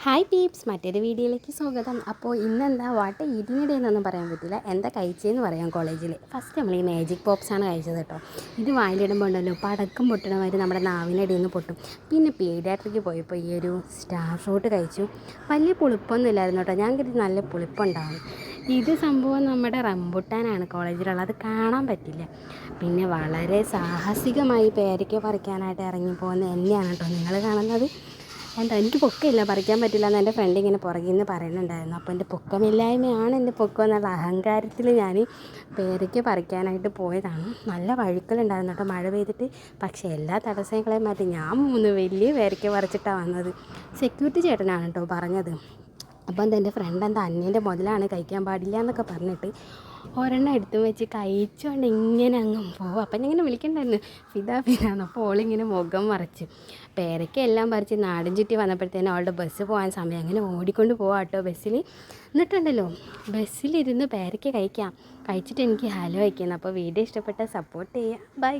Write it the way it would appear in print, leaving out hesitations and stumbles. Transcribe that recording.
Hi Pepys, മറ്റൊരു വീഡിയോയിലേക്ക് സ്വാഗതം. അപ്പോൾ ഇന്നെന്താ വാട്ട് ഈറ്റിംഗ് ഡേ എന്നൊന്നും പറയാൻ പറ്റില്ല, എന്താ കഴിച്ചതെന്ന് പറയാം. കോളേജിൽ ഫസ്റ്റ് നമ്മൾ ഈ മാജിക് പോപ്സാണ് കഴിച്ചത് കേട്ടോ. ഇത് വായിലിടുമ്പോൾ ഉണ്ടല്ലോ പടക്കം പൊട്ടണമാതിരി നമ്മുടെ നാവിനടിയിൽ നിന്ന് പൊട്ടും. പിന്നെ പീഡിയാട്രിക്ക് പോയപ്പോൾ ഈ ഒരു സ്റ്റാർ ഫ്രൂട്ട് കഴിച്ചു. വലിയ പുളിപ്പൊന്നും ഇല്ലായിരുന്നു കേട്ടോ, ഞാൻ കരുതി നല്ല പുളിപ്പുണ്ടാവും. ഇത് സംഭവം നമ്മുടെ റംബുട്ടാനാണ് കോളേജിലുള്ളത്, അത് കാണാൻ പറ്റില്ല. പിന്നെ വളരെ സാഹസികമായി പേരയ്ക്ക പറിക്കാനായിട്ട് ഇറങ്ങിപ്പോകുന്ന എന്നെയാണ് കേട്ടോ നിങ്ങൾ കാണുന്നത്. എന്താ എനിക്ക് പൊക്കമില്ല, പറിക്കാൻ പറ്റില്ല എന്ന് എൻ്റെ ഫ്രണ്ട് ഇങ്ങനെ പുറകിൽ നിന്ന് പറയുന്നുണ്ടായിരുന്നു. അപ്പോൾ എൻ്റെ പൊക്കമില്ലായ്മയാണ് എൻ്റെ പൊക്കം എന്നുള്ള അഹങ്കാരത്തിൽ ഞാൻ പേരയ്ക്ക പറിക്കാനായിട്ട് പോയതാണ്. നല്ല വഴുക്കലുണ്ടായിരുന്നു കേട്ടോ മഴ പെയ്തിട്ട്. പക്ഷേ എല്ലാ തടസ്സങ്ങളെയും മാറ്റി ഞാൻ 3 വലിയ പേരയ്ക്ക പറിച്ചിട്ടാണ് വന്നത്. സെക്യൂരിറ്റി ചേട്ടനാണ് കേട്ടോ പറഞ്ഞത്. അപ്പോൾ എന്താ എൻ്റെ ഫ്രണ്ട് എന്താ അന്യൻ്റെ മുതലാണ് കഴിക്കാൻ പാടില്ല എന്നൊക്കെ പറഞ്ഞിട്ട് ഒരെണ്ണം എടുത്തു വെച്ച് കഴിച്ചുകൊണ്ട് ഇങ്ങനെ അങ്ങ് പോകും. അപ്പം ഞാൻ ഇങ്ങനെ വിളിക്കണ്ടായിരുന്നു ഫിദാന്ന്. അപ്പോൾ ഓളിങ്ങനെ മുഖം മറച്ച് പേരയ്ക്ക എല്ലാം പറിച്ച് നാടും ചുറ്റി വന്നപ്പോഴത്തേനും അവളുടെ ബസ് പോകാൻ സമയം. അങ്ങനെ ഓടിക്കൊണ്ട് പോവാം കേട്ടോ ബസ്സിൽ. എന്നിട്ടുണ്ടല്ലോ ബസ്സിലിരുന്ന് പേരയ്ക്ക കഴിച്ചിട്ട് എനിക്ക് ഹലോ വയ്ക്കുന്നത്. അപ്പോൾ വീഡിയോ ഇഷ്ടപ്പെട്ടാൽ സപ്പോർട്ട് ചെയ്യുക. ബൈ.